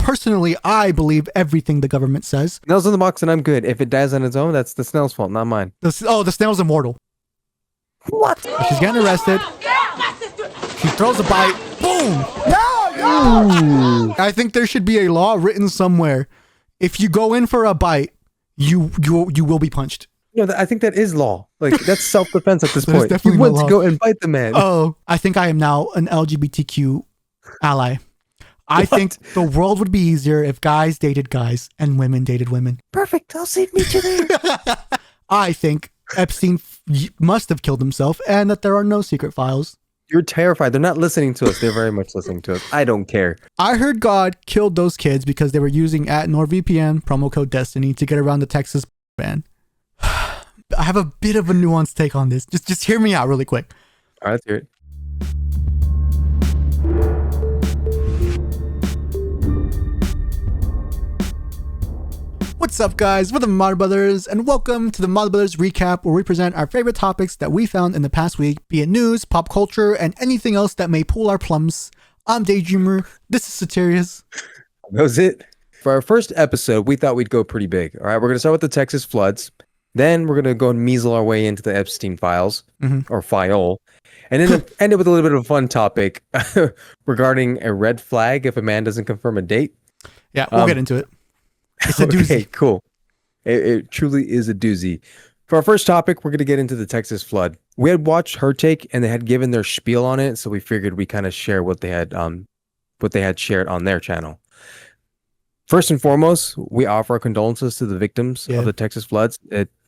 personally, I believe everything the government says. Snail's in the box and I'm good. If it dies on its own, that's the snail's fault, not mine. The snail's immortal. What? She's getting arrested. She throws a bite. Boom! Ooh. I think there should be a law written somewhere. If you go in for a bite, you will be punched. No, I think that is law. Like, that's self-defense at this There's point. definitely You no went law. to go and bite the man. Oh, I think I am now an LGBTQ ally. I think the world would be easier if guys dated guys and women dated women. Perfect. I'll see meet you there. I think Epstein must have killed himself and that there are no secret files. You're terrified. They're not listening to us. They're very much listening to us. I don't care. I heard God killed those kids because they were using @NordVPN promo code Destiny to get around the Texas ban. I have a bit of a nuanced take on this. Just hear me out really quick. All right, let's hear it. What's up, guys? We're the Vimata Brothers, and welcome to the Vimata Brothers Recap, where we present our favorite topics that we found in the past week, be it news, pop culture, and anything else that may pull our plums. I'm DayDreamer. This is Cited. That was it. For our first episode, we thought we'd go pretty big. All right, we're going to start with the Texas floods. Then we're going to go and measle our way into the Epstein files, or file. And then end it with a little bit of a fun topic regarding a red flag if a man doesn't confirm a date. Yeah, we'll get into it. It's a doozy. Okay, cool. It truly is a doozy. For our first topic, we're going to get into the Texas flood. We had watched her take, and they had given their spiel on it, so we figured we kind of share what they had shared on their channel. First and foremost, we offer our condolences to the victims of the Texas floods.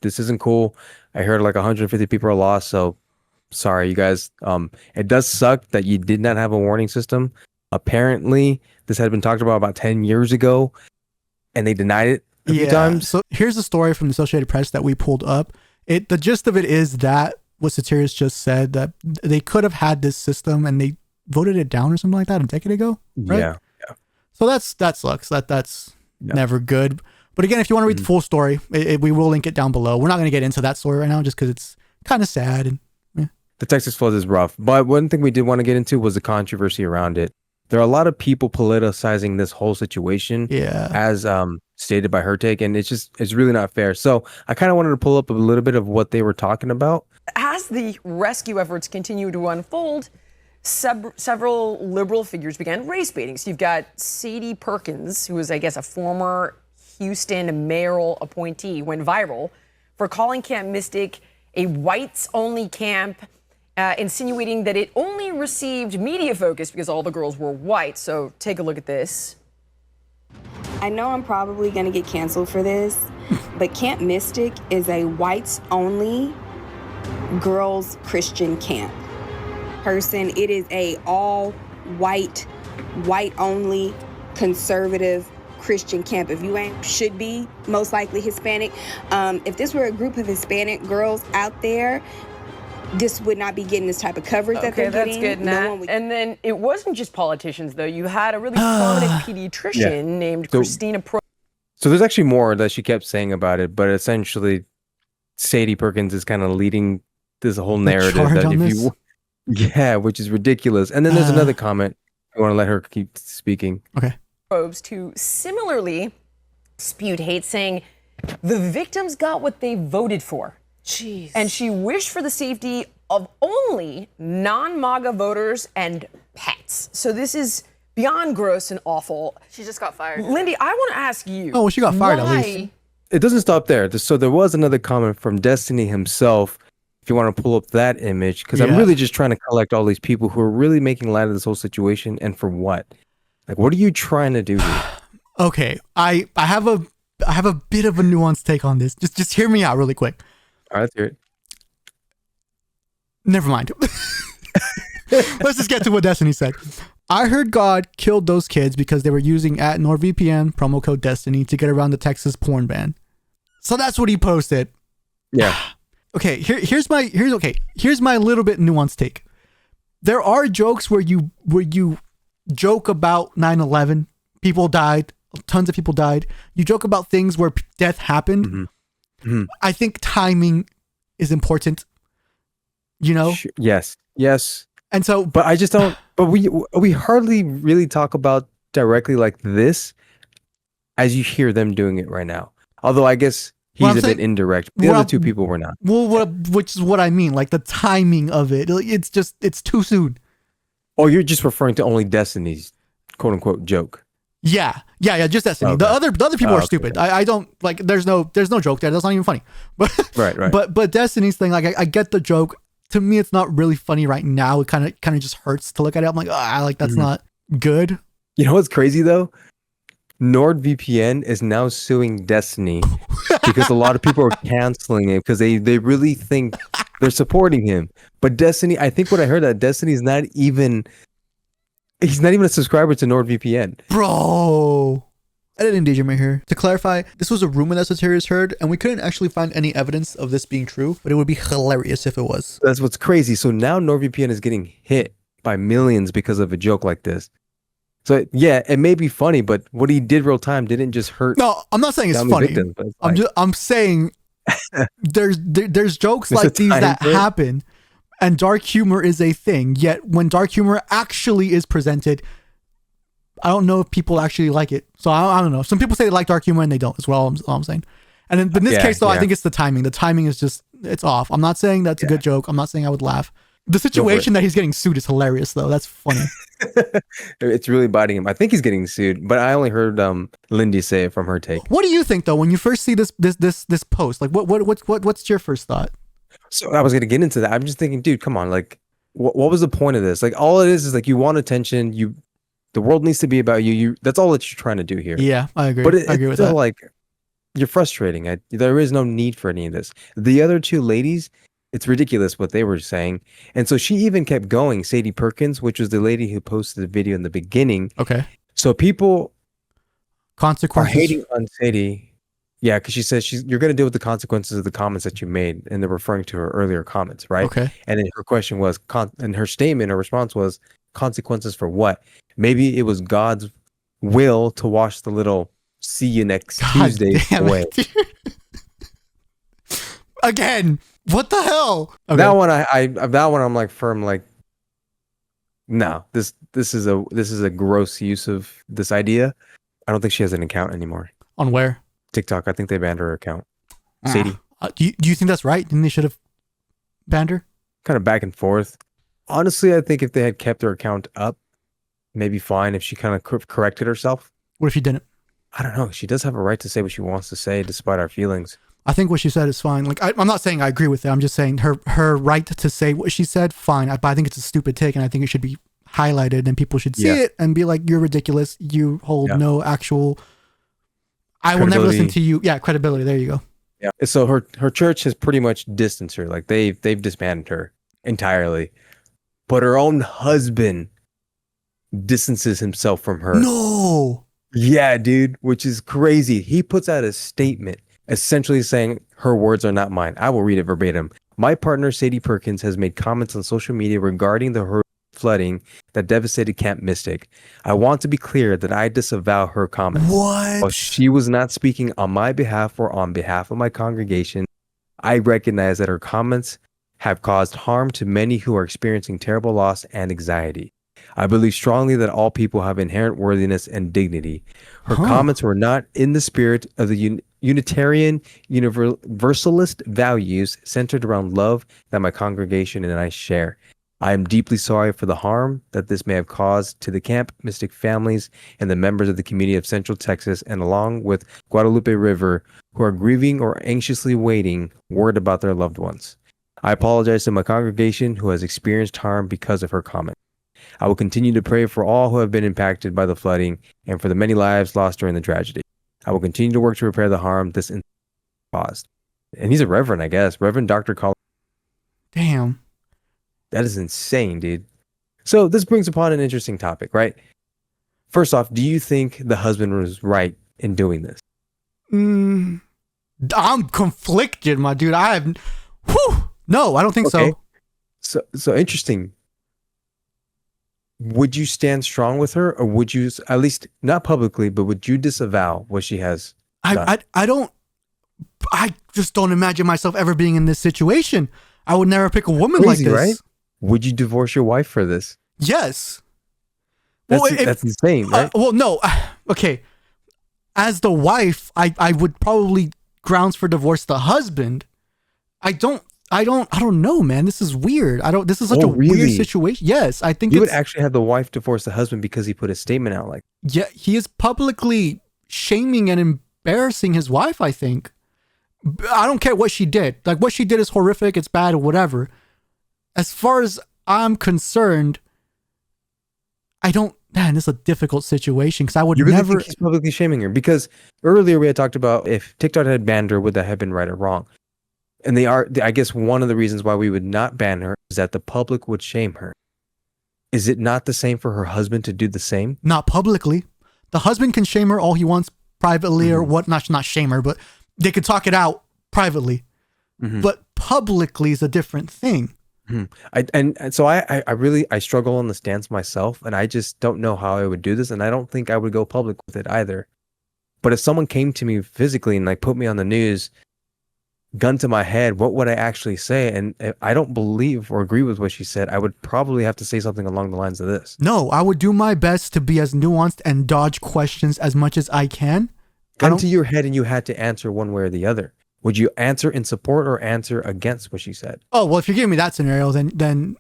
This isn't cool. I heard like 150 people are lost, so sorry, you guys. It does suck that you did not have a warning system. Apparently, this had been talked about 10 years ago, and they denied it a few times. So here's a story from the Associated Press that we pulled up. The gist of it is that what Satirius just said, that they could have had this system and they voted it down or something like that a decade ago. Right? Yeah. So that sucks. That's never good. But again, if you want to read the full story, we will link it down below. We're not going to get into that story right now just because it's kind of sad. And the Texas flood is rough. But one thing we did want to get into was the controversy around it. There are a lot of people politicizing this whole situation as stated by her take, and it's really not fair. So I kind of wanted to pull up a little bit of what they were talking about. As the rescue efforts continue to unfold, several liberal figures began race baiting. So you've got Sadie Perkins, who was, I guess, a former Houston mayoral appointee, went viral for calling Camp Mystic a whites-only camp, insinuating that it only received media focus because all the girls were white. So take a look at this. I know I'm probably going to get canceled for this, but Camp Mystic is a whites-only girls Christian camp. It is a all-white, white-only, conservative Christian camp. If you ain't, should be most likely Hispanic. If this were a group of Hispanic girls out there, this would not be getting this type of coverage that they're getting. Okay, that's good, Nat. And then it wasn't just politicians, though. You had a really prominent pediatrician named Christina Pro. So there's actually more that she kept saying about it, but essentially Sadie Perkins is kind of leading this whole narrative that if you... Yeah, which is ridiculous. And then there's another comment. I want to let her keep speaking. Okay. Probes to similarly spewed hate, saying the victims got what they voted for. Jeez. And she wished for the safety of only non-MAGA voters and pets. So this is beyond gross and awful. She just got fired. Lindy, I want to ask you. Oh, well, she got fired at least. It doesn't stop there. So there was another comment from Destiny himself. If you want to pull up that image, because I'm really just trying to collect all these people who are really making light of this whole situation, and for what? Like, what are you trying to do here? Okay, I have a bit of a nuanced take on this. Just hear me out really quick. All right, let's hear it. Never mind. Let's just get to what Destiny said. I heard God killed those kids because they were using @NordVPN promo code Destiny to get around the Texas porn ban. So that's what he posted. Yeah. Okay, here's my little bit nuanced take. There are jokes where you joke about 9/11, people died, tons of people died. You joke about things where death happened. Mm-hmm. I think timing is important. You know? Yes. And so, but I just don't. But we hardly really talk about directly like this as you hear them doing it right now. Although I guess Well, he's I'm a bit saying- indirect. The well, other two people were not. Well, which is what I mean. Like the timing of it. It's too soon. Oh, you're just referring to only Destiny's quote unquote joke. Yeah. Just Destiny. Okay. The other people are okay. stupid. I don't like. There's no joke there. That's not even funny. But Right. But Destiny's thing, like I get the joke. To me, it's not really funny right now. It kind of just hurts to look at it. I'm like, that's not good. You know what's crazy though? NordVPN is now suing Destiny because a lot of people are canceling it because they really think they're supporting him. But Destiny, I think what I heard that Destiny's not even a subscriber to NordVPN. Bro. Editing DayDreamer here. To clarify, this was a rumor that Soterius heard, and we couldn't actually find any evidence of this being true, but it would be hilarious if it was. That's what's crazy. So now NordVPN is getting hit by millions because of a joke like this. So yeah, it may be funny, but what he did real time didn't just hurt. No, I'm not saying it's family funny. victims, but it's I'm saying there's jokes There's a like these time that for it. happen, and dark humor is a thing. Yet when dark humor actually is presented, I don't know if people actually like it. So I don't know. Some people say they like dark humor and they don't. Is all I'm saying. And in this Yeah, case, though, I yeah. think it's the timing. The timing is just it's off. I'm not saying that's a good joke. I'm not saying I would laugh. The situation that he's getting sued is hilarious, though. That's funny. It's really biting him. I think he's getting sued, but I only heard Lindy say it from her take. What do you think, though, when you first see this post? Like, what's your first thought? So I was gonna get into that. I'm just thinking, dude, come on. Like, what was the point of this? Like, all it is like you want attention. The world needs to be about you. That's all that you're trying to do here. Yeah, I agree. But I agree it's with still that. like you're frustrating. There is no need for any of this. The other two ladies, it's ridiculous what they were saying. And so she even kept going, Sadie Perkins, which was the lady who posted the video in the beginning. Okay. So people are Consequences. hating on Sadie. Yeah, because she says you're going to deal with the consequences of the comments that you made. And they're referring to her earlier comments, right? Okay. And then her question was, and her statement, her response was, consequences for what? Maybe it was God's will to wash the little see you next Tuesday damn away. it, dude. Again, what the hell? Okay. That one I'm like firm like no, this is a gross use of this idea. I don't think she has an account anymore. On where? TikTok, I think they banned her account. Sadie. Do you think that's right? Didn't they should have banned her? Kind of back and forth. Honestly, I think if they had kept her account up, maybe fine if she kind of corrected herself. What if she didn't? I don't know. She does have a right to say what she wants to say despite our feelings. I think what she said is fine. Like I'm not saying I agree with it. I'm just saying her right to say what she said, fine. But I think it's a stupid take, and I think it should be highlighted, and people should see it and be like, "You're ridiculous. You hold no actual. I will never listen to you." Yeah, credibility. There you go. Yeah. So her church has pretty much distanced her. Like they've disbanded her entirely. But her own husband distances himself from her. No. Yeah, dude, which is crazy. He puts out a statement essentially saying her words are not mine. I will read it verbatim. My partner, Sadie Perkins, has made comments on social media regarding the horrific flooding that devastated Camp Mystic. I want to be clear that I disavow her comments. What? While she was not speaking on my behalf or on behalf of my congregation, I recognize that her comments have caused harm to many who are experiencing terrible loss and anxiety. I believe strongly that all people have inherent worthiness and dignity. Her comments were not in the spirit of the Unitarian Universalist values centered around love that my congregation and I share. I am deeply sorry for the harm that this may have caused to the Camp Mystic families and the members of the community of Central Texas, and along with Guadalupe River, who are grieving or anxiously waiting word about their loved ones. I apologize to my congregation who has experienced harm because of her comment. I will continue to pray for all who have been impacted by the flooding and for the many lives lost during the tragedy. I will continue to work to repair the harm this incident caused. And he's a reverend, I guess. Reverend Dr. Colin. Damn. That is insane, dude. So this brings upon an interesting topic, right? First off, do you think the husband was right in doing this? I'm conflicted, my dude. No, I don't think so. So interesting. Would you stand strong with her, or would you, at least not publicly, but would you disavow what she has done? I just don't imagine myself ever being in this situation. I would never pick a woman Crazy, like this. right? Would you divorce your wife for this? Yes. That's insane, right? No. Okay. as the wife, I would probably grounds for divorce the husband. I don't know, man. This is weird. This is such a weird really? situation. Yes, I think You would actually have the wife divorce the husband because he put a statement out like, yeah, he is publicly shaming and embarrassing his wife, I think. I don't care what she did. Like, what she did is horrific, it's bad, or whatever. As far as I'm concerned, man, this is a difficult situation because I would you really never. think he's publicly shaming her? Because earlier we had talked about if TikTok had banned her, would that have been right or wrong? And I guess one of the reasons why we would not ban her is that the public would shame her. Is it not the same for her husband to do the same? Not publicly. The husband can shame her all he wants privately or what, not shame her, but they could talk it out privately. But publicly is a different thing. So I really struggle on the stance myself, and I just don't know how I would do this, and I don't think I would go public with it either. But if someone came to me physically and like put me on the news, gun to my head, what would I actually say? And if I don't believe or agree with what she said, I would probably have to say something along the lines of this. No, I would do my best to be as nuanced and dodge questions as much as I can. Gun to your head and you had to answer one way or the other. Would you answer in support or answer against what she said? Oh, well, if you're giving me that scenario, then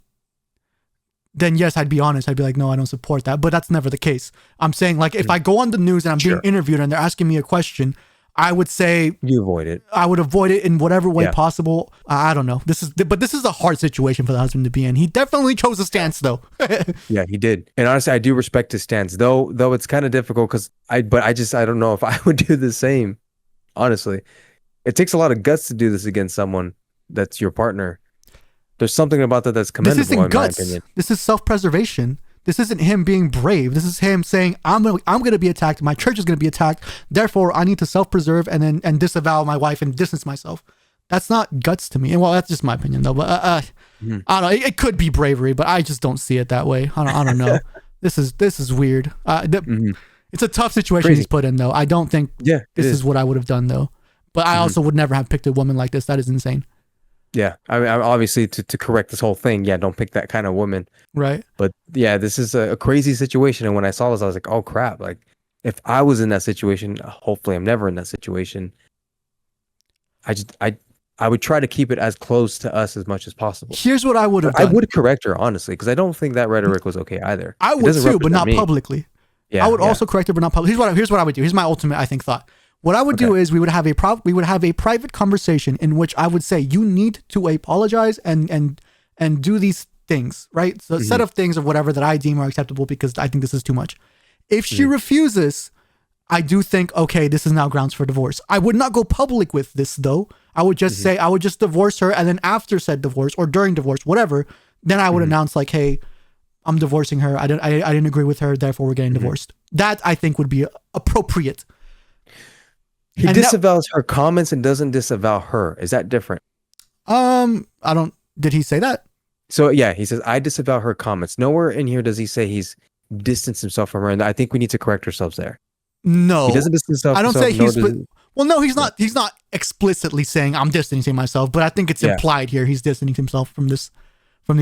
yes, I'd be honest. I'd be like, no, I don't support that. But that's never the case. I'm saying, like, if I go on the news and I'm being interviewed and they're asking me a question, I would say you avoid it. I would avoid it in whatever way possible. I don't know. This is a hard situation for the husband to be in. He definitely chose a stance, though. Yeah, he did. And honestly, I do respect his stance, though it's kind of difficult because I don't know if I would do the same. Honestly, it takes a lot of guts to do this against someone that's your partner. There's something about that that's commendable, this isn't in guts. my opinion. This is self-preservation. This isn't him being brave. This is him saying, I'm going to be attacked. My church is going to be attacked. Therefore, I need to self-preserve and disavow my wife and distance myself. That's not guts to me. And well, that's just my opinion, though. But I don't know. It could be bravery, but I just don't see it that way. I don't know. This is weird. It's a tough situation he's put in, though. I don't think this is what I would have done, though. But I also would never have picked a woman like this. That is insane. Yeah, I mean, obviously to correct this whole thing, don't pick that kind of woman. Right. But yeah, this is a crazy situation. And when I saw this, I was like, oh crap. Like if I was in that situation, hopefully I'm never in that situation. I would try to keep it as close to us as much as possible. Here's what I would have done. I would correct her, honestly, because I don't think that rhetoric was okay either. I would too, but not publicly. Yeah, I would also correct her, but not publicly. Here's what I would do. Here's my ultimate, I think, thought. What I would do is we would have a private conversation in which I would say you need to apologize and do these things, right? So a set of things or whatever that I deem are acceptable because I think this is too much. If she refuses, I do think, okay, this is now grounds for divorce. I would not go public with this though. I would just say I would just divorce her, and then after said divorce or during divorce, whatever, then I would announce like, hey, I'm divorcing her. I didn't agree with her, therefore we're getting divorced. That I think would be appropriate. He disavows her comments and doesn't disavow her. Is that different? Did he say that? So yeah, he says, I disavow her comments. Nowhere in here does he say he's distanced himself from her. And I think we need to correct ourselves there. No. He doesn't distance himself. I don't say he's not explicitly saying I'm distancing myself, but I think it's implied here. He's distancing himself from these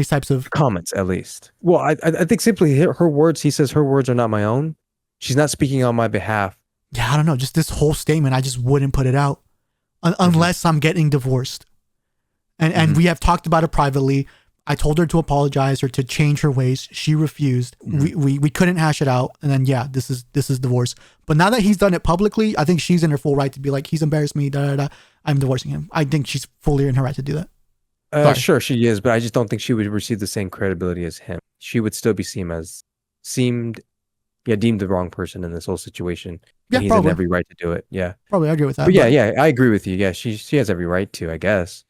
types of comments, at least. Well, I think simply her words, he says her words are not my own. She's not speaking on my behalf. Yeah, I don't know. Just this whole statement, I just wouldn't put it out unless I'm getting divorced. And we have talked about it privately. I told her to apologize or to change her ways. She refused. We couldn't hash it out. And then this is divorce. But now that he's done it publicly, I think she's in her full right to be like, he's embarrassed me. I'm divorcing him. I think she's fully in her right to do that. Sure, she is, but I just don't think she would receive the same credibility as him. She would still be deemed the wrong person in this whole situation. Yeah, he's in every right to do it. Yeah, probably I agree with that. But I agree with you. Yeah, she has every right to, I guess.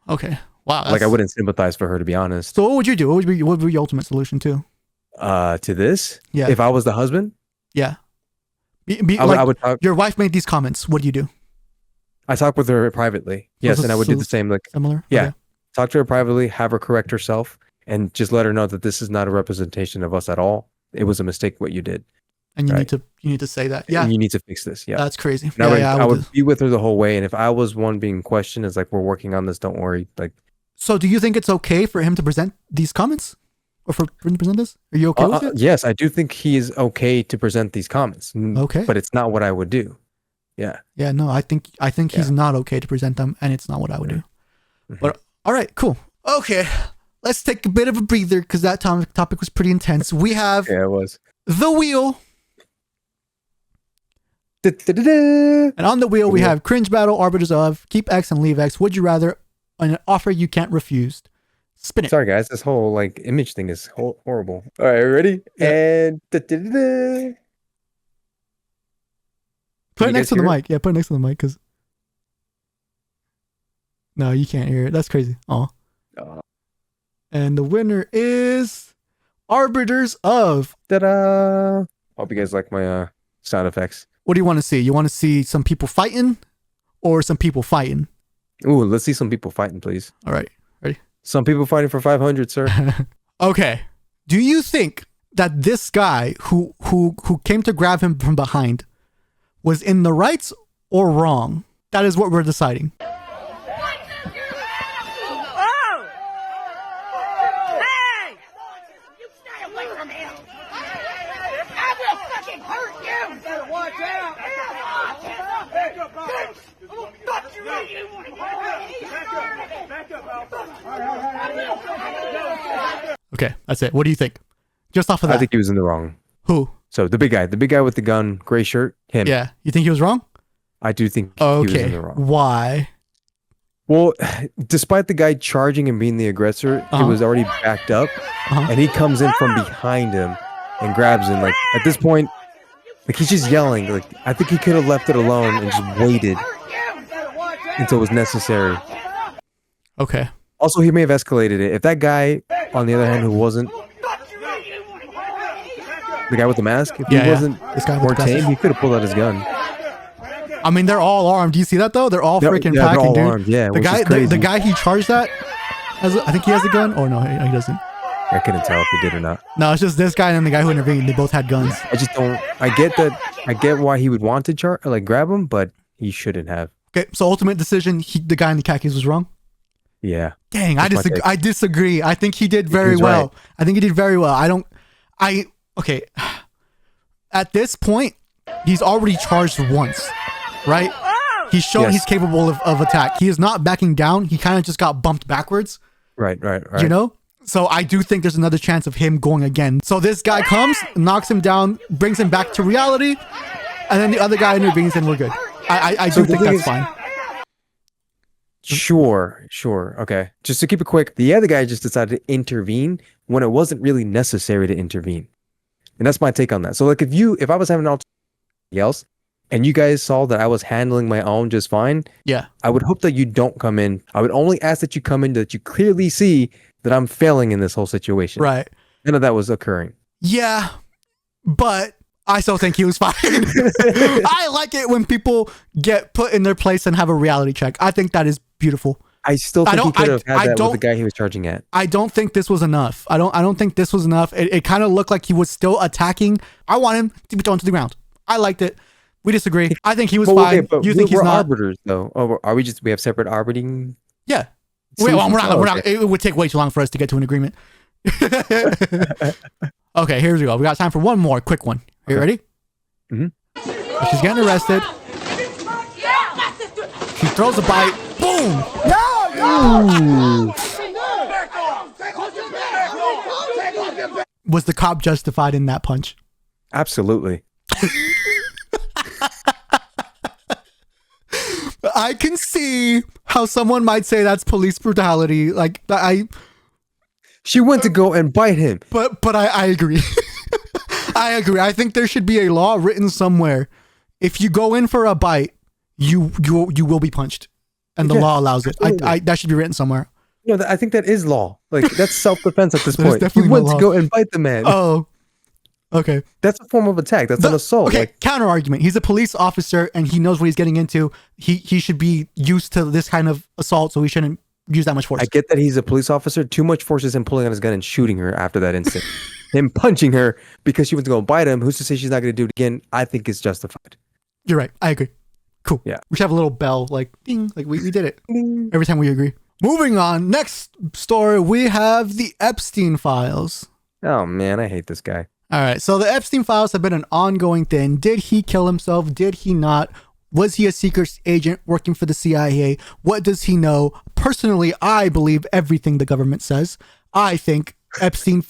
Okay. Wow. Like I wouldn't sympathize for her, to be honest. So what would you do? What would be your ultimate solution to this? Yeah. If I was the husband? Yeah. I would talk. Your wife made these comments. What do you do? I talk with her privately. Yes, and I would do the same. Like similar. Yeah. Okay. Talk to her privately. Have her correct herself, and just let her know that this is not a representation of us at all. It was a mistake what you did. And you need to say that. Yeah. And you need to fix this. Yeah. That's crazy. I would be with her the whole way. And if I was one being questioned, it's like, we're working on this. Don't worry. Like. So do you think it's okay for him to present these comments? or for him to present this? Are you okay with it? Yes, I do think he is okay to present these comments. Okay. But it's not what I would do. Yeah. Yeah, no, I think he's not okay to present them, and it's not what I would do. Mm-hmm. But all right, cool. Okay, let's take a bit of a breather because that topic was pretty intense. We have Yeah, it was. the wheel, Da-da-da-da. and on the wheel we have cringe battle, arbiters of, keep X and leave X, would you rather, an offer you can't refuse. Spin it. Sorry, guys. This whole like image thing is horrible. All right, ready? Yeah. And da-da-da-da. Put Can it you next guys to the hear it? mic. Yeah, put it next to the mic because. No, you can't hear it. That's crazy. Oh. And the winner is Arbiters of. Ta-da! Hope you guys like my sound effects. What do you want to see? You want to see some people fighting or some people fighting? Ooh, let's see some people fighting, please. All right. Ready? Some people fighting for 500, sir. Okay. Do you think that this guy who came to grab him from behind was in the rights or wrong? That is what we're deciding. Okay, that's it. What do you think? Just off of that. I think he was in the wrong. Who? So the big guy with the gun, gray shirt, him. Yeah. You think he was wrong? I do think he was Okay. in the wrong. Why? Well, despite the guy charging and being the aggressor, he was already backed up, and he comes in from behind him and grabs him. Like at this point, like he's just yelling. Like I think he could have left it alone and just waited until it was necessary. Okay. Also, he may have escalated it. If that guy, on the other hand, who wasn't the guy with the mask, if he wasn't This guy with more the glasses. tame, he could have pulled out his gun. I mean, they're all armed. Do you see that though? They're all freaking they're packing, all dude. armed, yeah, The which is guy, crazy. the guy he charged at, I think he has a gun. Oh no, he doesn't. I couldn't tell if he did or not. No, it's just this guy and the guy who intervened. They both had guns. I just don't. I get why he would want to grab him, but he shouldn't have. Okay, so ultimate decision: the guy in the khakis was wrong. Yeah. Dang, That's my take. I disagree. I think he did very was well. right. I think he did very well. Okay. At this point, he's already charged once, right? He's shown Yes. he's capable of attack. He is not backing down. He kind of just got bumped backwards, Right. you know? So I do think there's another chance of him going again. So this guy comes, knocks him down, brings him back to reality, and then the other guy intervenes and we're good. I So do the think thing that's is- fine. Sure. Okay. Just to keep it quick, the other guy just decided to intervene when it wasn't really necessary to intervene. And that's my take on that. So like if I was having an altercation with somebody else and you guys saw that I was handling my own just fine, Yeah. I would hope that you don't come in. I would only ask that you come in that you clearly see that I'm failing in this whole situation. Right. None of that was occurring. Yeah. But I still think he was fine. I like it when people get put in their place and have a reality check. I think that is beautiful. I still think he don't- could have I had that with don't- the guy he was charging at. I don't think this was enough. I don't think this was enough. It kind of looked like he was still attacking. I want him to be thrown to the ground. I liked it. We disagree. I think he was Well, fine. okay, but You think he's we're not? arbiters though. Oh, are we we have separate arbitering? Yeah. Wait, well, we're not. Okay. It would take way too long for us to get to an agreement. Okay, here we go. We got time for one more quick one. Are you ready? Mhm. So she's getting arrested. She throws a bite. Boom. Was the cop justified in that punch? Absolutely. I can see how someone might say that's police brutality. Like She went to go and bite him. but I agree. I agree. I think there should be a law written somewhere. If you go in for a bite, you will be punched, and the Yeah, law allows it. absolutely. That should be written somewhere. No, I think that is law. Like that's self-defense at this There's point. He definitely no went law. to go and bite the man. Oh, okay. That's a form of attack. That's an assault. Okay, Like, counter argument. He's a police officer and he knows what he's getting into. He should be used to this kind of assault, so he shouldn't use that much force. I get that he's a police officer. Too much force is him pulling out his gun and shooting her after that incident. Him punching her because she went to go and bite him. Who's to say she's not going to do it again? I think is justified. You're right. I agree. Cool. Yeah. We should have a little bell, like ding, like we did it every time we agree. Moving on. Next story, we have the Epstein files. Oh man, I hate this guy. All right. So the Epstein files have been an ongoing thing. Did he kill himself? Did he not? Was he a secret agent working for the CIA? What does he know? Personally, I believe everything the government says. I think Epstein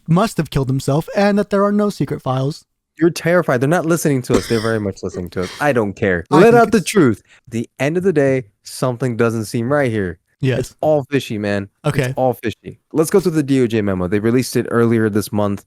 must have killed himself and that there are no secret files. You're terrified. They're not listening to us. They're very much listening to us. I don't care. Let out the truth. At the end of the day, something doesn't seem right here. Yes. It's all fishy, man. Okay. It's all fishy. Let's go through the DOJ memo. They released it earlier this month.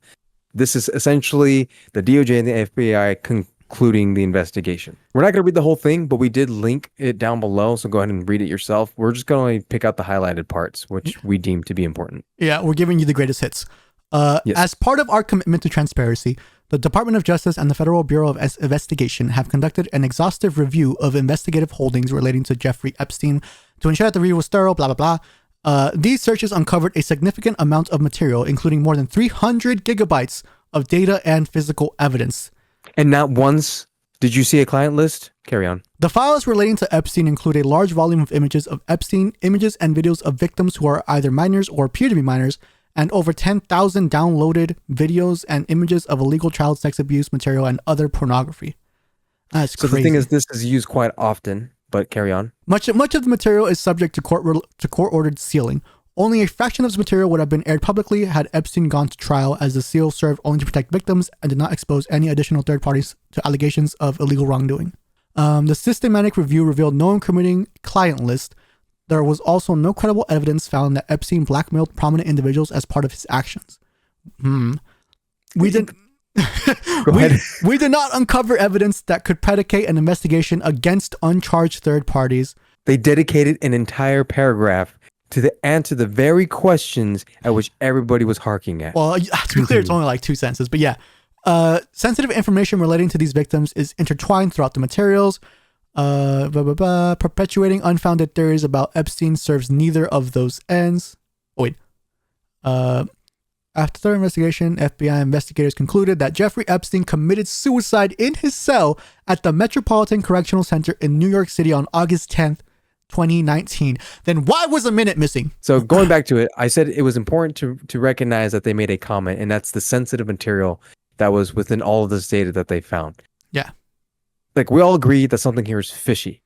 This is essentially the DOJ and the FBI concluding the investigation. We're not going to read the whole thing, but we did link it down below, so go ahead and read it yourself. We're just going to pick out the highlighted parts, which we deem to be important. Yeah, we're giving you the greatest hits. Yes. As part of our commitment to transparency, the Department of Justice and the Federal Bureau of Investigation have conducted an exhaustive review of investigative holdings relating to Jeffrey Epstein to ensure that the review was thorough, blah, blah, blah. These searches uncovered a significant amount of material, including more than 300 gigabytes of data and physical evidence. And not once did you see a client list? Carry on. The files relating to Epstein include a large volume of images of Epstein, images and videos of victims who are either minors or appear to be minors, and over 10,000 downloaded videos and images of illegal child sex abuse material and other pornography. That's crazy. So the thing is, this is used quite often, but carry on. Much of the material is subject to court-ordered sealing. Only a fraction of this material would have been aired publicly had Epstein gone to trial, as the seal served only to protect victims and did not expose any additional third parties to allegations of illegal wrongdoing. The systematic review revealed no incriminating client list. There was also no credible evidence found that Epstein blackmailed prominent individuals as part of his actions. We did not uncover evidence that could predicate an investigation against uncharged third parties. They dedicated an entire paragraph to answer the very questions at which everybody was harking at. Well, to be clear, it's only like 2 sentences, but yeah. Sensitive information relating to these victims is intertwined throughout the materials. Perpetuating unfounded theories about Epstein serves neither of those ends. After thorough investigation, FBI investigators concluded that Jeffrey Epstein committed suicide in his cell at the Metropolitan Correctional Center in New York City on August 10th, 2019. Then why was a minute missing? So going back to it, I said it was important to recognize that they made a comment, and that's the sensitive material that was within all of this data that they found. Yeah. Like, we all agree that something here is fishy.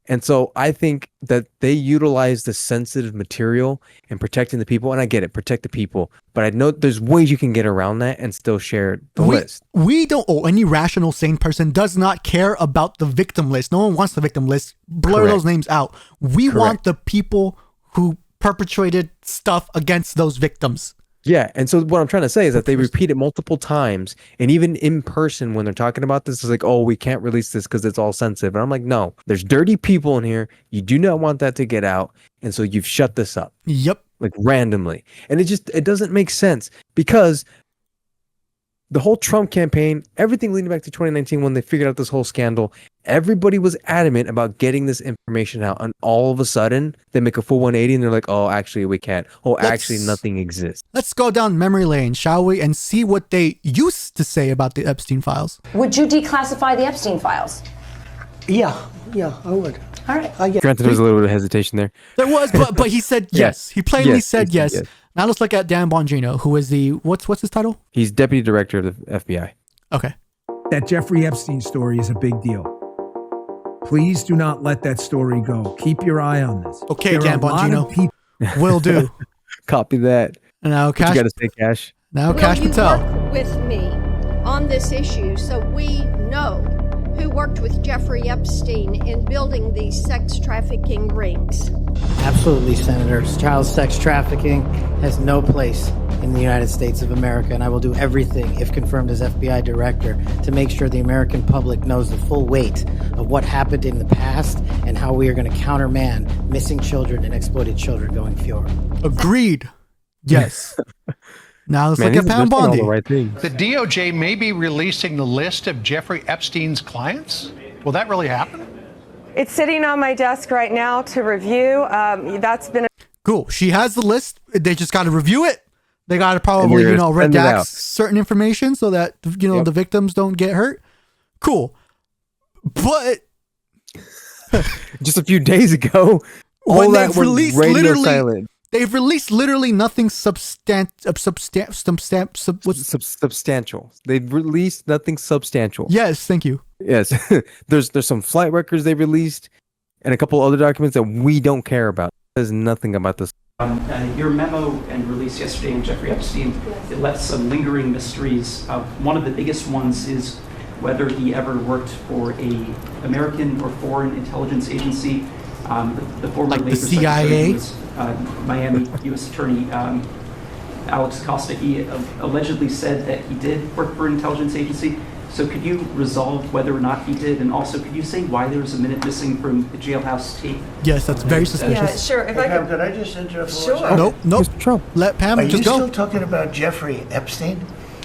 And so I think that they utilize the sensitive material in protecting the people. And I get it, protect the people. But I know there's ways you can get around that and still share the list. We don't, any rational, sane person does not care about the victim list. No one wants the victim list. Blur Correct. those names out. We Correct. want the people who perpetrated stuff against those victims. Yeah, and so what I'm trying to say is that they repeat it multiple times, and even in person when they're talking about this, it's like, oh, we can't release this because it's all sensitive. And I'm like, no, there's dirty people in here. You do not want that to get out, and so you've shut this up. Yep. Like, randomly. And it doesn't make sense, because the whole Trump campaign, everything leading back to 2019 when they figured out this whole scandal, everybody was adamant about getting this information out, and all of a sudden they make a full 180 and they're like, oh, actually we can't. Oh, actually nothing exists. Let's go down memory lane, shall we, and see what they used to say about the Epstein files. Would you declassify the Epstein files? Yeah, I would. All right. Granted, there was a little bit of hesitation there. There was, but he said yes. He plainly said yes. Now let's look at Dan Bongino, who is the, what's his title? He's deputy director of the FBI. Okay. That Jeffrey Epstein story is a big deal. Please do not let that story go. Keep your eye on this. Okay, Dan Bongino. Will do. Copy that. Now, Cash. You got to say, Cash. Now, Cash Patel. Work with me on this issue so we know who worked with Jeffrey Epstein in building these sex trafficking rings. Absolutely, Senator. Child sex trafficking has no place in the United States of America, and I will do everything, if confirmed as FBI director, to make sure the American public knows the full weight of what happened in the past and how we are going to countermand missing children and exploited children going forward. Agreed. Yes. Now let's look at Pam Bondi. The DOJ may be releasing the list of Jeffrey Epstein's clients. Will that really happen? It's sitting on my desk right now to review. That's been cool. She has the list. They just got to review it. They got to probably, redact certain information so that, the victims don't get hurt. Cool. But just a few days ago, when they've released literally They've released literally nothing substantial. They've released nothing substantial. Yes, thank you. Yes. There's some flight records they released and a couple other documents that we don't care about. There's nothing about this. Your memo and release yesterday on Jeffrey Epstein, it left some lingering mysteries. One of the biggest ones is whether he ever worked for a American or foreign intelligence agency. The former like Labor the CIA? was, Miami U.S. Attorney Alex Acosta. He allegedly said that he did work for an intelligence agency. So could you resolve whether or not he did? And also, could you say why there was a minute missing from the jailhouse tape? Yes, that's very suspicious. Yeah, sure. If I could I just interrupt? Sure. Nope. Mr. Trump. Let Pam Are you just go. still talking about Jeffrey Epstein?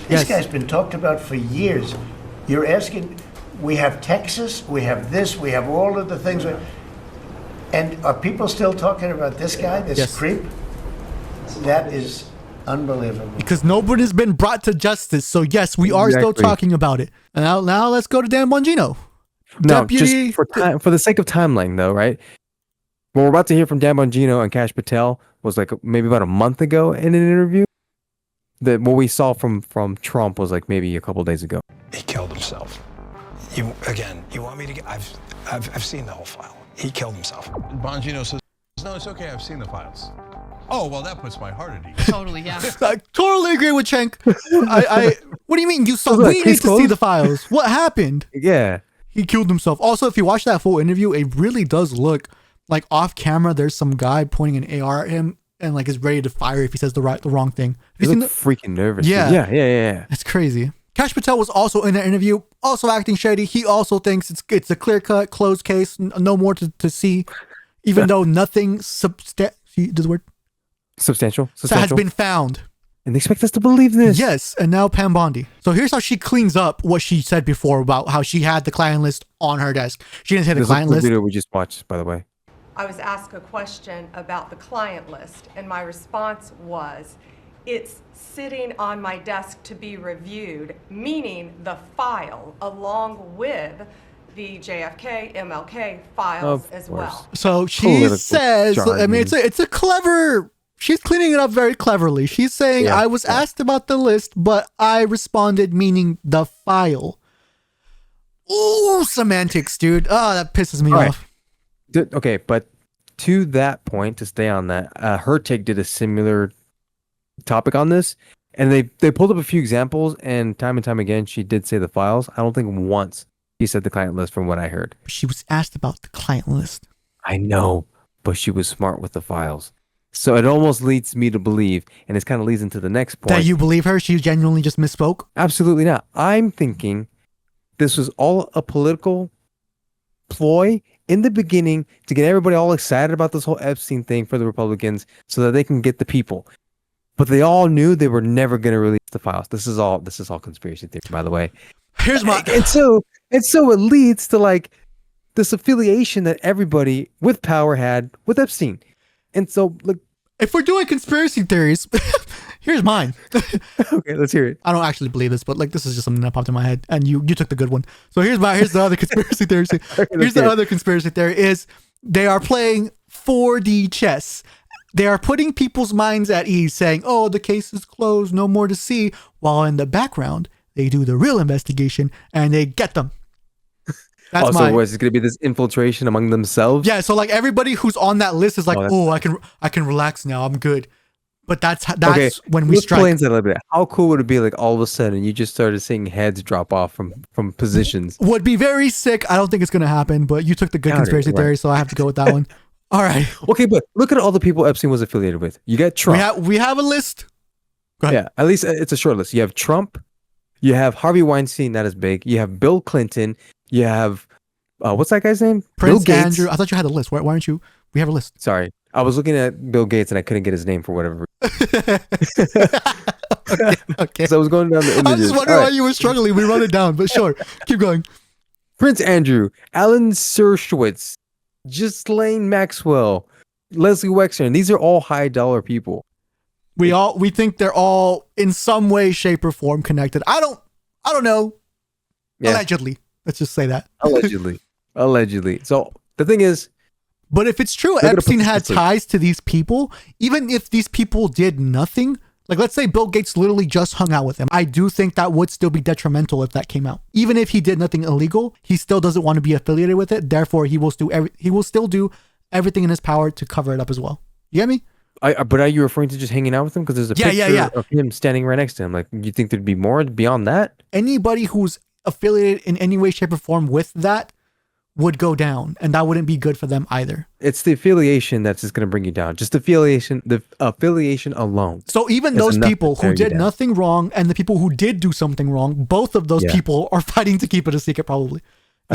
Yes. This guy's been talked about for years. You're asking, we have Texas, we have this, we have all of the things. And are people still talking about this guy, this Yes. creep? That is unbelievable. Because nobody's been brought to justice. So yes, we are still Exactly. talking about it. And now let's go to Dan Bongino. No, Deputy- just for the sake of timeline, though, right? What we're about to hear from Dan Bongino and Kash Patel was like maybe about a month ago in an interview. That what we saw from Trump was like maybe a couple days ago. He killed himself. You want me to get? I've seen the whole file. He killed himself. Bongino says, "No, it's okay. I've seen the files." Oh well, that puts my heart at ease. Totally, yeah. I totally agree with Cenk. What do you mean you saw? Look, We need case to see closed. the files. What happened? Yeah. He killed himself. Also, if you watch that full interview, it really does look like off camera. There's some guy pointing an AR at him and like is ready to fire if he says the wrong thing. Have He you seen looked freaking nervous. Yeah. Yeah. It's crazy. Kash Patel was also in that interview, also acting shady. He also thinks it's a clear-cut, closed case, no more to see, even though nothing substantial has been found. And they expect us to believe this. Yes, and now Pam Bondi. So here's how she cleans up what she said before about how she had the client list on her desk. She didn't say the This is client the list. video we just watched, by the way. I was asked a question about the client list, and my response was, it's sitting on my desk to be reviewed, meaning the file, along with the JFK, MLK files as well. So she Political says, I mean, jargon. it's a clever, she's cleaning it up very cleverly. She's saying, I was asked about the list, but I responded, meaning the file. Ooh, semantics, dude. Oh, that pisses me off. Okay, but to that point, to stay on that, Her Take did a similar topic on this, and they pulled up a few examples, and time again, she did say the files. I don't think once he said the client list from what I heard. She was asked about the client list. I know, but she was smart with the files. So it almost leads me to believe, and this kind of leads into the next point. That you believe her? She genuinely just misspoke? Absolutely not. I'm thinking this was all a political ploy in the beginning to get everybody all excited about this whole Epstein thing for the Republicans so that they can get the people. But they all knew they were never going to release the files. This is all conspiracy theory, by the way. Here's my and so it leads to like this affiliation that everybody with power had with Epstein. And so look, if we're doing conspiracy theories, here's mine. Okay, let's hear it. I don't actually believe this, but like this is just something that popped in my head, and you took the good one. So here's the other conspiracy theory. Here's the other conspiracy theory is they are playing 4D chess. They are putting people's minds at ease, saying, "Oh, the case is closed, no more to see," while in the background they do the real investigation and they get them. That's also, was it going to be this infiltration among themselves? Yeah, so like everybody who's on that list is like, I can relax now, I'm good. But that's Okay, when we let's strike. play into that a little bit. How cool would it be like all of a sudden you just started seeing heads drop off from positions? Would be very sick. I don't think it's gonna happen, but you took the good Doubt it, conspiracy theory, right. so I have to go with that one. All right. Okay, but look at all the people Epstein was affiliated with. You got Trump. We have a list. Go ahead. Yeah, at least it's a short list. You have Trump. You have Harvey Weinstein, not as big. You have Bill Clinton. You have what's that guy's name? Prince Bill Gates. Andrew. I thought you had a list. Why aren't you? We have a list. Sorry, I was looking at Bill Gates and I couldn't get his name for whatever reason. Okay. So I was going down the images. I was just wondering All why right. you were struggling. We wrote it down, but sure. Keep going. Prince Andrew, Alan Dershowitz, Ghislaine Maxwell, Leslie Wexner, and these are all high dollar people. We think they're all in some way, shape, or form connected. I don't know. Yeah. Allegedly. Let's just say that. Allegedly. So the thing is, But if it's true, Epstein had ties to these people, even if these people did nothing, like let's say Bill Gates literally just hung out with him, I do think that would still be detrimental if that came out. Even if he did nothing illegal, he still doesn't want to be affiliated with it. Therefore, he will still do everything in his power to cover it up as well. You get me? But are you referring to just hanging out with him? Because there's a picture of him standing right next to him. Like, you think there'd be more beyond that? Anybody who's affiliated in any way, shape, or form with that would go down, and that wouldn't be good for them either. It's the affiliation that's just going to bring you down. Just the affiliation alone. So even those people who did nothing wrong and the people who did do something wrong, both of those people are fighting to keep it a secret, probably.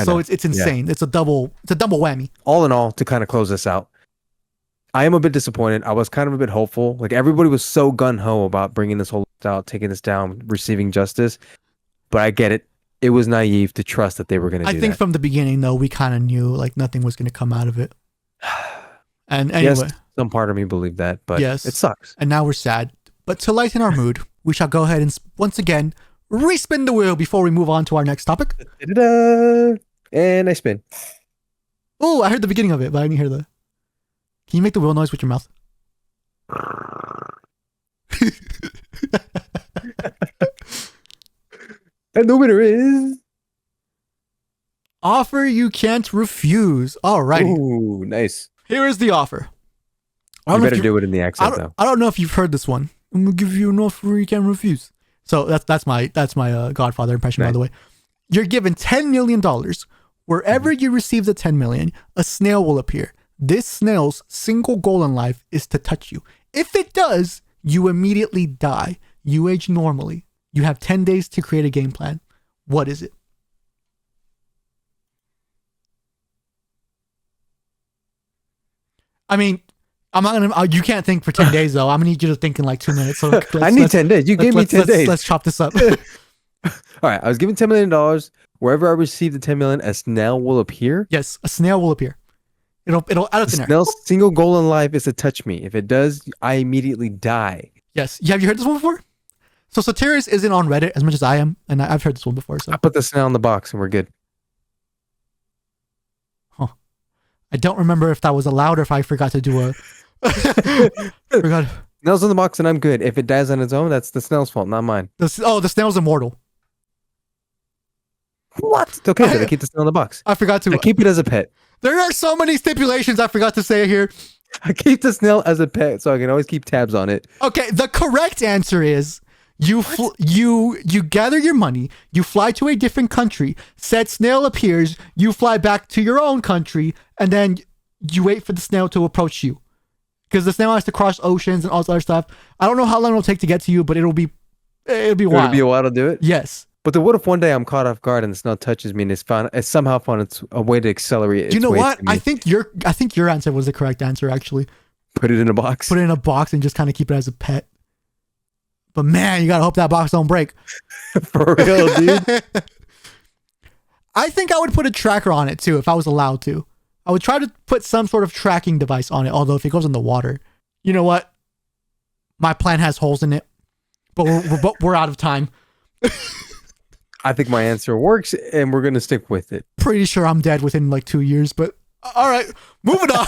So it's insane. It's a double whammy. All in all, to kind of close this out, I am a bit disappointed. I was kind of a bit hopeful. Like, everybody was so gung-ho about bringing this whole out, taking this down, receiving justice. But I get it. It was naive to trust that they were going to do that. I think from the beginning, though, we kind of knew like nothing was going to come out of it. And anyway, yes, some part of me believed that, but it sucks. And now we're sad. But to lighten our mood, we shall go ahead and once again respin the wheel before we move on to our next topic. And I spin. Oh, I heard the beginning of it, but I didn't hear the. Can you make the wheel noise with your mouth? And the winner is offer you can't refuse. Alrighty. Ooh, nice. Here is the offer. You better do it in the accent, though. I don't know if you've heard this one. I'm gonna give you an offer you can't refuse. So that's my Godfather impression, by the way. You're given $10 million. Wherever you receive the $10 million, a snail will appear. This snail's single goal in life is to touch you. If it does, you immediately die. You age normally. You have 10 days to create a game plan. What is it? I mean, I'm not gonna. You can't think for 10 days though. I'm gonna need you to think in like 2 minutes. So I need 10 days. You gave me 10 days. Let's chop this up. All right, I was given $10 million. Wherever I receive the $10 million, a snail will appear. Yes, a snail will appear. It'll out of thin air. Snail's single goal in life is to touch me. If it does, I immediately die. Yes. Have you heard this one before? So Soterius isn't on Reddit as much as I am, and I've heard this one before. So I put the snail in the box, and we're good. Huh. I don't remember if that was allowed or if I forgot to do a. Forgot. Snail's in the box, and I'm good. If it dies on its own, that's the snail's fault, not mine. The snail's immortal. What? Okay, then I keep the snail in the box. I forgot to. I keep it as a pet. There are so many stipulations I forgot to say here. I keep the snail as a pet, so I can always keep tabs on it. Okay, the correct answer is you gather your money, you fly to a different country, said snail appears, you fly back to your own country, and then you wait for the snail to approach you. Because the snail has to cross oceans and all this other stuff. I don't know how long it'll take to get to you, but it'll be a while. It'll be a while to do it? Yes. But then what if one day I'm caught off guard and the snail touches me and it's somehow found a way to accelerate its Do you know way what? to me? I think your answer was the correct answer, actually. Put it in a box? Put it in a box and just kind of keep it as a pet. But man, you gotta hope that box don't break. For real, dude. I think I would put a tracker on it too if I was allowed to. I would try to put some sort of tracking device on it, although if it goes in the water, you know what? My plan has holes in it, but we're out of time. I think my answer works, and we're going to stick with it. Pretty sure I'm dead within like 2 years, but all right, moving on.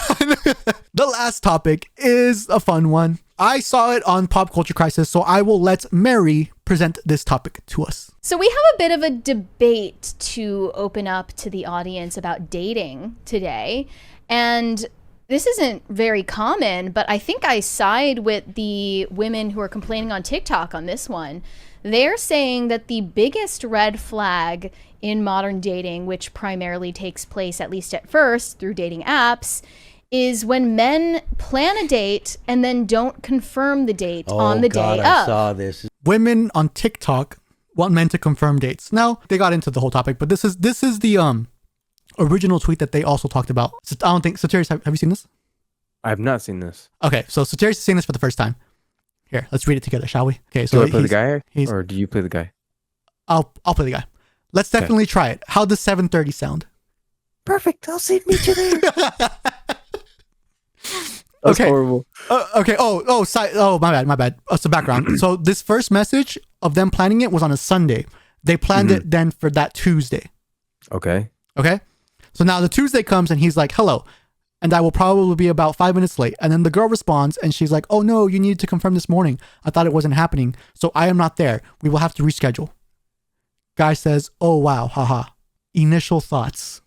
The last topic is a fun one. I saw it on Pop Culture Crisis, so I will let Mary present this topic to us. So we have a bit of a debate to open up to the audience about dating today. And this isn't very common, but I think I side with the women who are complaining on TikTok on this one. They're saying that the biggest red flag in modern dating, which primarily takes place, at least at first, through dating apps, is when men plan a date and then don't confirm the date on the day of. I saw this. Women on TikTok want men to confirm dates. Now, they got into the whole topic, but this is the original tweet that they also talked about. So I don't think Soterius, have you seen this? I have not seen this. Okay, so Soterius is seeing this for the first time. Here, let's read it together, shall we? Okay, so do I play the guy, or do you play the guy? I'll play the guy. Let's definitely try it. How does 7:30 sound? Perfect. I'll see meet you there. That's okay. horrible. Okay. My bad. It's the background. So this first message of them planning it was on a Sunday. They planned it then for that Tuesday. Okay. Okay. So now the Tuesday comes and he's like, "Hello, and I will probably be about 5 minutes late. And then the girl responds and she's like, oh no, you needed to confirm this morning. I thought it wasn't happening. So I am not there. We will have to reschedule. Guy says, oh wow, haha. Initial thoughts.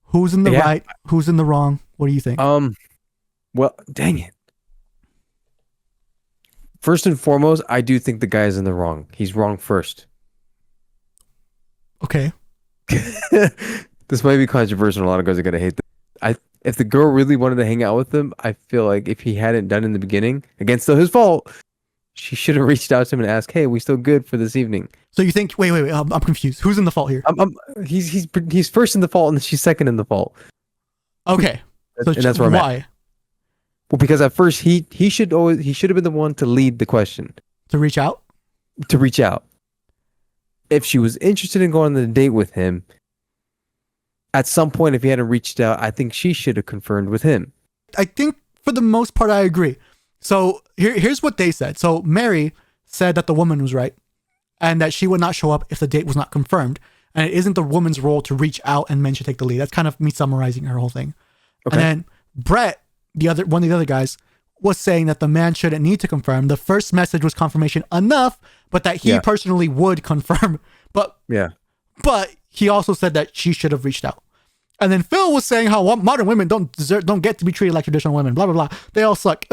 Who's in the right? Who's in the wrong? What do you think? Well, dang it. First and foremost, I do think the guy is in the wrong. He's wrong first. Okay. This might be controversial. A lot of guys are gonna hate this. If the girl really wanted to hang out with him, I feel like if he hadn't done in the beginning, again, still his fault, she should have reached out to him and asked, "Hey, are we still good for this evening?" So you think? Wait. I'm confused. Who's in the fault here? He's first in the fault, and she's second in the fault. Okay. So and that's where I'm why? at. Well, because at first he should have been the one to lead the question. To reach out. To reach out. If she was interested in going on the date with him, at some point, if he hadn't reached out, I think she should have confirmed with him. I think for the most part, I agree. So here's what they said. So Mary said that the woman was right and that she would not show up if the date was not confirmed. And it isn't the woman's role to reach out and men should take the lead. That's kind of me summarizing her whole thing. Okay. And then Brett, one of the other guys, was saying that the man shouldn't need to confirm. The first message was confirmation enough, but that he personally would confirm. But he also said that she should have reached out. And then Phil was saying how modern women don't get to be treated like traditional women. Blah blah blah. They all suck.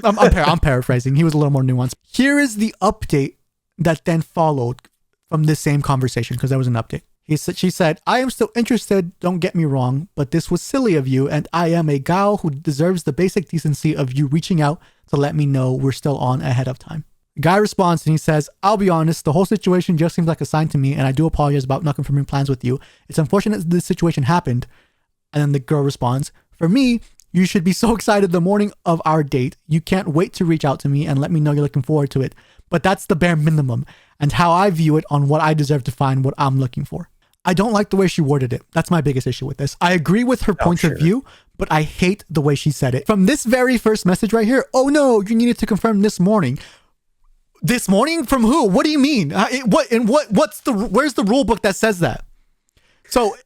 I'm paraphrasing. He was a little more nuanced. Here is the update that then followed from this same conversation, because there was an update. She said, I am still interested, don't get me wrong, but this was silly of you, and I am a gal who deserves the basic decency of you reaching out to let me know we're still on ahead of time. The guy responds and he says, I'll be honest, the whole situation just seems like a sign to me, and I do apologize about not confirming plans with you. It's unfortunate this situation happened. And then the girl responds, for me, you should be so excited the morning of our date. You can't wait to reach out to me and let me know you're looking forward to it. But that's the bare minimum, and how I view it on what I deserve to find what I'm looking for. I don't like the way she worded it. That's my biggest issue with this. I agree with her point of view, but I hate the way she said it. From this very first message right here, oh no, you needed to confirm this morning. This morning? From who? What do you mean? Where's the rule book that says that? So,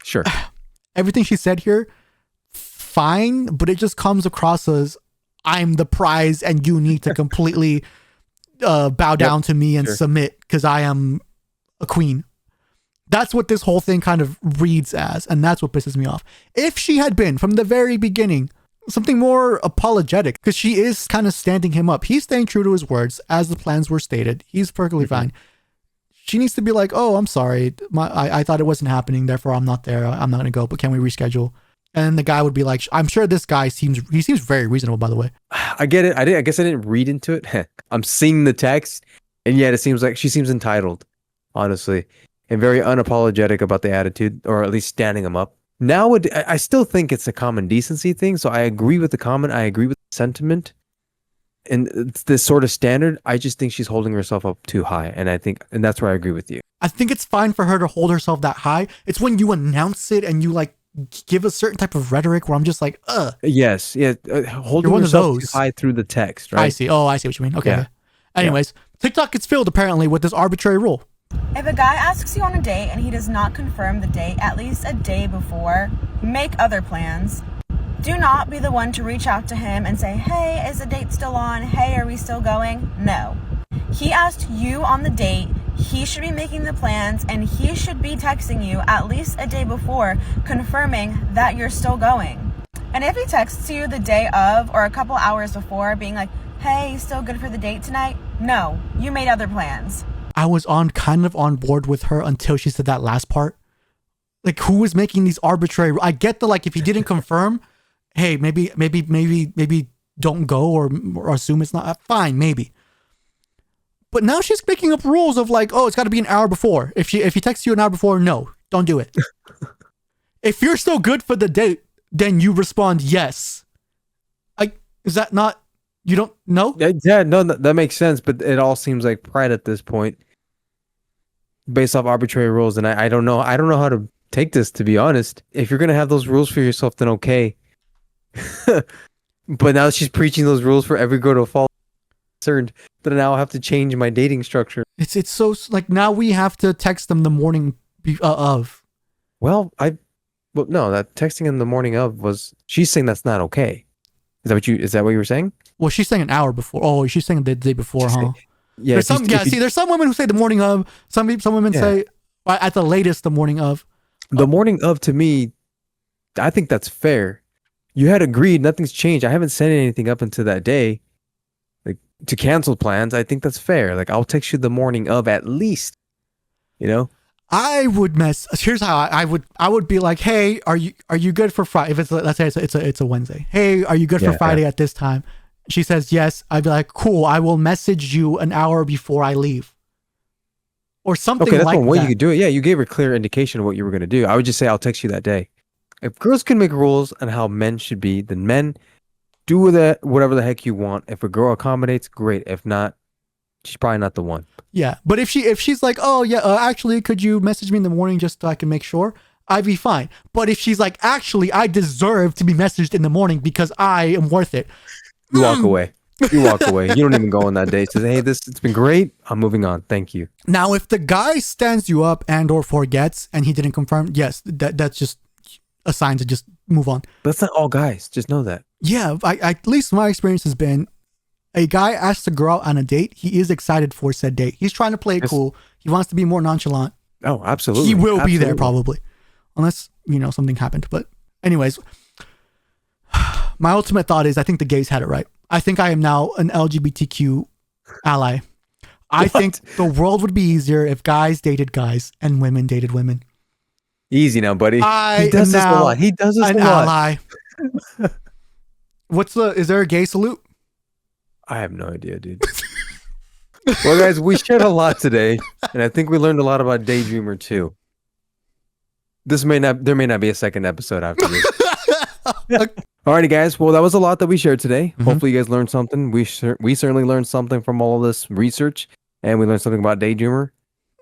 sure. Everything she said here, fine, but it just comes across as I'm the prize and you need to completely bow down to me and submit because I am a queen. That's what this whole thing kind of reads as, and that's what pisses me off. If she had been, from the very beginning, something more apologetic, because she is kind of standing him up. He's staying true to his words, as the plans were stated. He's perfectly fine. She needs to be like, oh, I'm sorry. I thought it wasn't happening, therefore I'm not there. I'm not going to go, but can we reschedule? And then the guy would be like, I'm sure this guy seems very reasonable, by the way. I get it. I guess I didn't read into it. I'm seeing the text, and yet it seems like she seems entitled, honestly. And very unapologetic about the attitude, or at least standing him up. Now, I still think it's a common decency thing, so I agree with the comment, I agree with the sentiment, and it's this sort of standard. I just think she's holding herself up too high, and that's where I agree with you. I think it's fine for her to hold herself that high. It's when you announce it and you like give a certain type of rhetoric where I'm just like, Yes, yeah, holding yourself too high through the text, right? I see. Oh, I see what you mean. Okay. Yeah. Anyways, TikTok gets filled apparently with this arbitrary rule. If a guy asks you on a date and he does not confirm the date at least a day before, make other plans. Do not be the one to reach out to him and say, hey, is the date still on? Hey, are we still going? No. He asked you on the date, he should be making the plans, and he should be texting you at least a day before confirming that you're still going. And if he texts you the day of or a couple hours before being like, hey, still good for the date tonight? No, you made other plans. I was kind of on board with her until she said that last part. Like, who was making these arbitrary? I get the, like, if he didn't confirm, hey, maybe don't go or assume it's not. Fine, maybe. But now she's making up rules of like, oh, it's got to be an hour before. If he texts you an hour before, no, don't do it. If you're still good for the date, then you respond yes. Is that not? You don't know? Yeah, no, that makes sense, but it all seems like pride at this point, based off arbitrary rules, and I don't know how to take this, to be honest. If you're gonna have those rules for yourself, then okay. But now she's preaching those rules for every girl to follow. Concerned that I now have to change my dating structure. It's so like now we have to text them the morning of. Well, Well, no, that texting in the morning of was. She's saying that's not okay. Is that what you were saying? Well, she's saying an hour before. Oh, she's saying the day before, huh? Yeah. There's some. Yeah. See, there's some women who say the morning of. Some women say at the latest the morning of. The morning of, to me, I think that's fair. You had agreed, nothing's changed. I haven't sent anything up until that day, like to cancel plans. I think that's fair. Like I'll text you the morning of at least. You know. I would Here's how I would be like, hey, are you good for Friday? If it's, let's say it's a Wednesday. Hey, are you good for Friday at this time? She says yes. I'd be like, cool. I will message you an hour before I leave, or something. Okay, that's like one way that. you could do it. Yeah, you gave her clear indication of what you were going to do. I would just say I'll text you that day. If girls can make rules on how men should be, then men do with it whatever the heck you want. If a girl accommodates, great. If not, she's probably not the one. Yeah, but if she's like, oh yeah, actually, could you message me in the morning just so I can make sure? I'd be fine. But if she's like, actually, I deserve to be messaged in the morning because I am worth it. You walk away. You walk away. You don't even go on that day. Says, hey, it's been great. I'm moving on. Thank you. Now, if the guy stands you up and or forgets and he didn't confirm, yes, that's just a sign to just move on. But that's not all guys. Just know that. Yeah, at least my experience has been, a guy asks a girl on a date. He is excited for said date. He's trying to play it cool. He wants to be more nonchalant. Oh, absolutely. He will be there probably, unless something happened. But anyways, my ultimate thought is I think the gays had it right. I think I am now an LGBTQ ally. I think the world would be easier if guys dated guys and women dated women. Easy now, buddy. He does this a lot. He does this a lot. Ally. Is there a gay salute? I have no idea, dude. Well, guys, we shared a lot today, and I think we learned a lot about Daydreamer too. There may not be a second episode after this. Alrighty, guys. Well, that was a lot that we shared today. Hopefully, you guys learned something. We certainly learned something from all of this research, and we learned something about Daydreamer.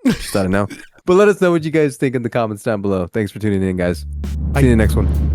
Just I don't know. But let us know what you guys think in the comments down below. Thanks for tuning in, guys. See you in the next one.